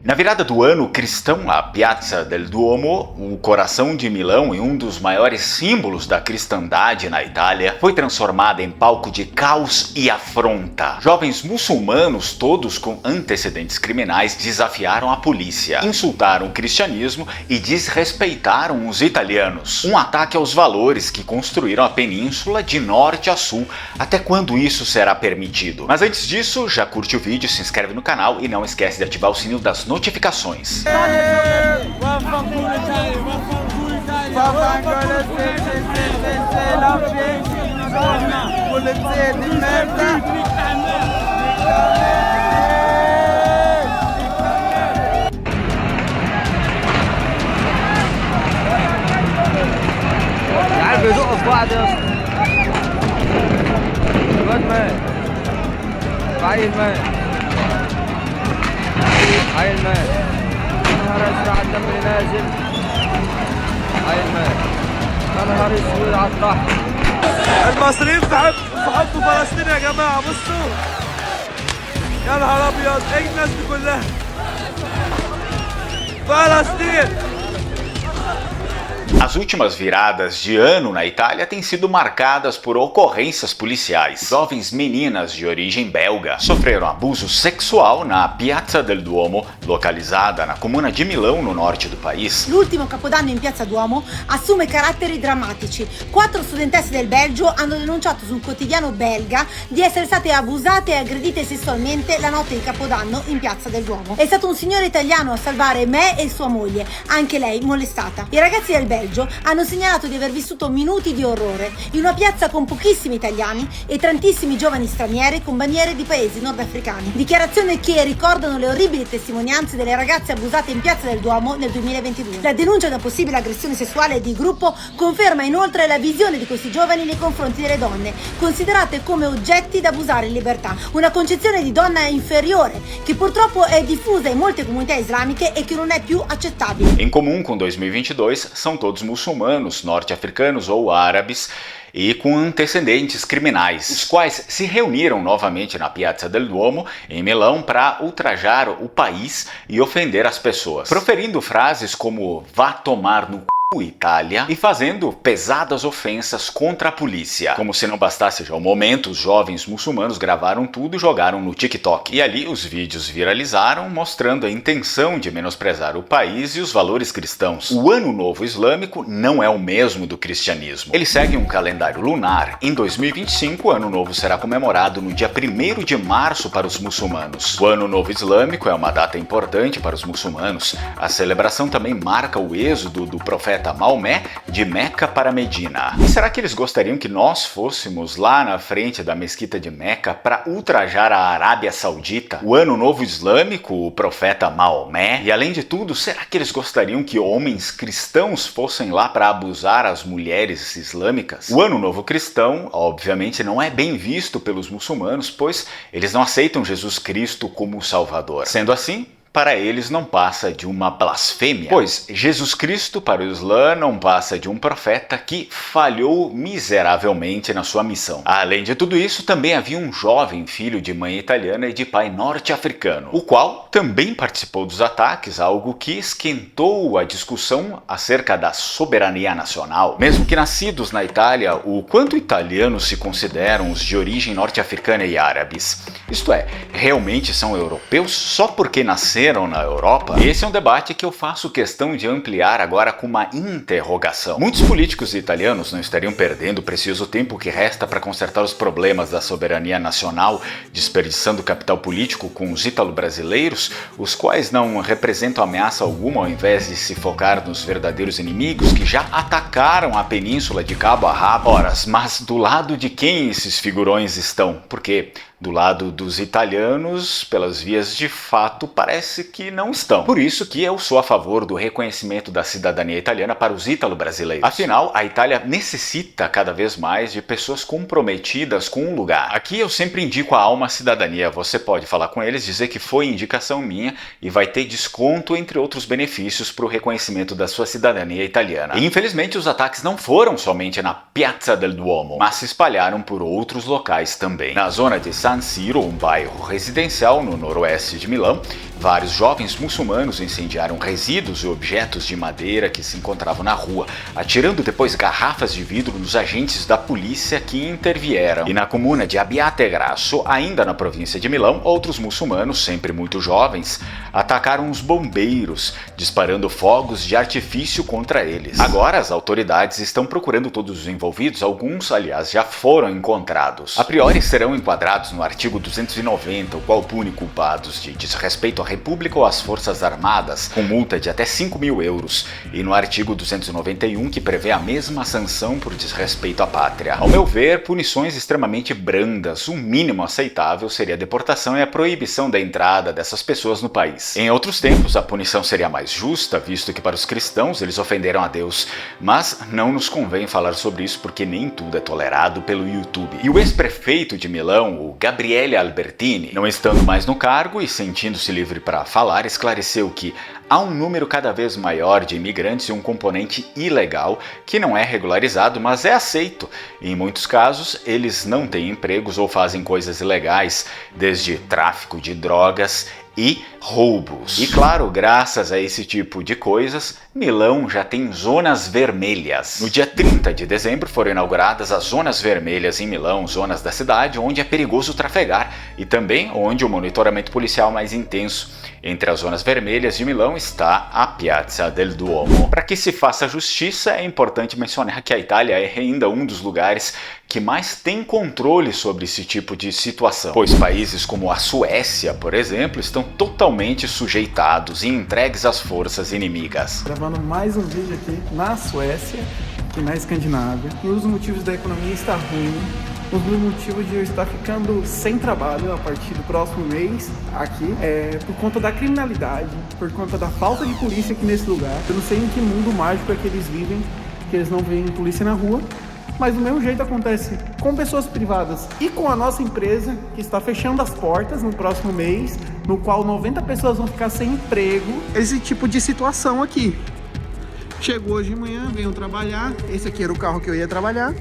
Na virada do ano cristão, a Piazza del Duomo, o coração de Milão e um dos maiores símbolos da cristandade na Itália, foi transformada em palco de caos e afronta. Jovens muçulmanos, todos com antecedentes criminais, desafiaram a polícia, insultaram o cristianismo e desrespeitaram os italianos. Um ataque aos valores que construíram a península de norte a sul. Até quando isso será permitido? Mas antes disso, já curte o vídeo, se inscreve no canal e não esquece de ativar o sininho das notificações. هاي الماء نهر اسرع الدم نازل. هاي الماء نهر اسود على البحر. المصريين بحبوا فلسطين يا جماعه. بصوا يا نهار ابيض، ايه الناس دي كلها؟ فلسطين. As últimas viradas de ano na Itália têm sido marcadas por ocorrências policiais. Jovens meninas de origem belga sofreram abuso sexual na Piazza del Duomo, localizada na comuna di Milão, no norte do país. L'ultimo capodanno in Piazza Duomo assume caratteri drammatici. 4 studentesse del Belgio hanno denunciato sul quotidiano belga di essere state abusate e aggredite sessualmente la notte di Capodanno in Piazza del Duomo. È stato un signore italiano a salvare me e sua moglie, anche lei molestata. I ragazzi del Belgio hanno segnalato di aver vissuto minuti di orrore in una piazza con pochissimi italiani e tantissimi giovani stranieri con bandiere di paesi nordafricani. Dichiarazioni che ricordano le orribili testimonianze delle ragazze abusate in Piazza del Duomo nel 2022. La denuncia di una possibile aggressione sessuale di gruppo conferma inoltre la visione di questi giovani nei confronti delle donne, considerate come oggetti da abusare in libertà. Una concezione di donna inferiore che purtroppo è diffusa in molte comunità islamiche e che non è più accettabile. Em comum com 2022, são todos muçulmanos, norte-africanos ou árabes e com antecedentes criminais, os quais se reuniram novamente na Piazza del Duomo, em Milão, para ultrajar o país e ofender as pessoas, proferindo frases como "vá tomar no Itália" e fazendo pesadas ofensas contra a polícia. Como se não bastasse já o momento, os jovens muçulmanos gravaram tudo e jogaram no TikTok. E ali os vídeos viralizaram, mostrando a intenção de menosprezar o país e os valores cristãos. O Ano Novo Islâmico não é o mesmo do cristianismo. Ele segue um calendário lunar. Em 2025, o Ano Novo será comemorado no dia 1º de março para os muçulmanos. O Ano Novo Islâmico é uma data importante para os muçulmanos. A celebração também marca o êxodo do profeta Maomé de Meca para Medina. E será que eles gostariam que nós fôssemos lá na frente da mesquita de Meca para ultrajar a Arábia Saudita, o Ano Novo Islâmico, o profeta Maomé? E além de tudo, será que eles gostariam que homens cristãos fossem lá para abusar as mulheres islâmicas? O Ano Novo Cristão, obviamente, não é bem visto pelos muçulmanos, pois eles não aceitam Jesus Cristo como o Salvador. Sendo assim, para eles não passa de uma blasfêmia, pois Jesus Cristo para o Islã não passa de um profeta que falhou miseravelmente na sua missão. Além de tudo isso, também havia um jovem filho de mãe italiana e de pai norte-africano, o qual também participou dos ataques, algo que esquentou a discussão acerca da soberania nacional. Mesmo que nascidos na Itália, o quanto italianos se consideram os de origem norte-africana e árabes? Isto é, realmente são europeus só porque nasceram na Europa? Esse é um debate que eu faço questão de ampliar agora com uma interrogação. Muitos políticos italianos não estariam perdendo o precioso tempo que resta para consertar os problemas da soberania nacional, desperdiçando capital político com os ítalo-brasileiros, os quais não representam ameaça alguma, ao invés de se focar nos verdadeiros inimigos que já atacaram a península de cabo a rabo? Ora, mas do lado de quem esses figurões estão? Porque do lado dos italianos, pelas vias de fato, parece que não estão. Por isso que eu sou a favor do reconhecimento da cidadania italiana para os ítalo-brasileiros. Afinal, a Itália necessita cada vez mais de pessoas comprometidas com um lugar. Aqui eu sempre indico a Alma Cidadania. Você pode falar com eles, dizer que foi indicação minha e vai ter desconto, entre outros benefícios, para o reconhecimento da sua cidadania italiana. E infelizmente os ataques não foram somente na Piazza del Duomo, mas se espalharam por outros locais também. Na zona de San Siro, um bairro residencial no noroeste de Milão, Vários jovens muçulmanos incendiaram resíduos e objetos de madeira que se encontravam na rua, atirando depois garrafas de vidro nos agentes da polícia que intervieram. E na comuna de Abbiate Grasso, ainda na província de Milão, outros muçulmanos, sempre muito jovens, atacaram os bombeiros, disparando fogos de artifício contra eles. Agora as autoridades estão procurando todos os envolvidos, alguns, aliás, já foram encontrados. A priori serão enquadrados no artigo 290, o qual pune culpados de desrespeito à República ou às Forças Armadas, com multa de até 5.000 euros, e no artigo 291, que prevê a mesma sanção por desrespeito à pátria. Ao meu ver, punições extremamente brandas. O mínimo aceitável seria a deportação e a proibição da entrada dessas pessoas no país. Em outros tempos, a punição seria mais justa, visto que para os cristãos eles ofenderam a Deus, mas não nos convém falar sobre isso porque nem tudo é tolerado pelo YouTube. E o ex-prefeito de Milão, o Gabriele Albertini, não estando mais no cargo e sentindo-se livre para falar, esclareceu que há um número cada vez maior de imigrantes e um componente ilegal que não é regularizado, mas é aceito. E em muitos casos, eles não têm empregos ou fazem coisas ilegais, desde tráfico de drogas e roubos. E claro, graças a esse tipo de coisas, Milão já tem zonas vermelhas. No dia 30 de dezembro foram inauguradas as zonas vermelhas em Milão, zonas da cidade onde é perigoso trafegar e também onde o monitoramento policial é mais intenso. Entre as zonas vermelhas de Milão está a Piazza del Duomo. Para que se faça justiça, é importante mencionar que a Itália é ainda um dos lugares que mais tem controle sobre esse tipo de situação, pois países como a Suécia, por exemplo, estão totalmente sujeitados e entregues às forças inimigas. Gravando mais um vídeo aqui na Suécia e na Escandinávia. E um dos motivos da economia estar ruim, um dos motivos de eu estar ficando sem trabalho a partir do próximo mês aqui é por conta da criminalidade, por conta da falta de polícia aqui nesse lugar. Eu não sei em que mundo mágico é que eles vivem, que eles não veem polícia na rua. Mas do mesmo jeito acontece com pessoas privadas e com a nossa empresa, que está fechando as portas no próximo mês, no qual 90 pessoas vão ficar sem emprego. Esse tipo de situação aqui. Chegou hoje de manhã, venho trabalhar, esse aqui era o carro que eu ia trabalhar,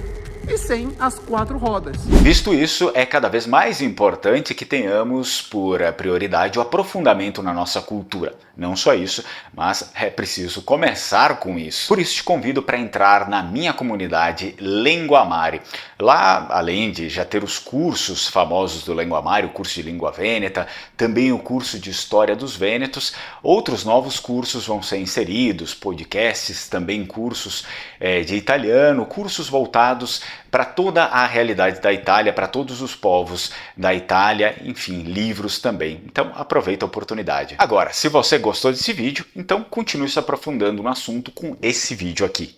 e sem as 4 rodas. Visto isso, é cada vez mais importante que tenhamos por prioridade o aprofundamento na nossa cultura. Não só isso, mas é preciso começar com isso. Por isso te convido para entrar na minha comunidade Lenguamare. Lá, além de já ter os cursos famosos do Lenguamare, o curso de Língua Vêneta, também o curso de História dos Vênetos, outros novos cursos vão ser inseridos, podcasts, também cursos de italiano, cursos voltados para toda a realidade da Itália, para todos os povos da Itália, enfim, livros também. Então aproveita a oportunidade. Agora, se você gostou desse vídeo, então continue se aprofundando no assunto com esse vídeo aqui.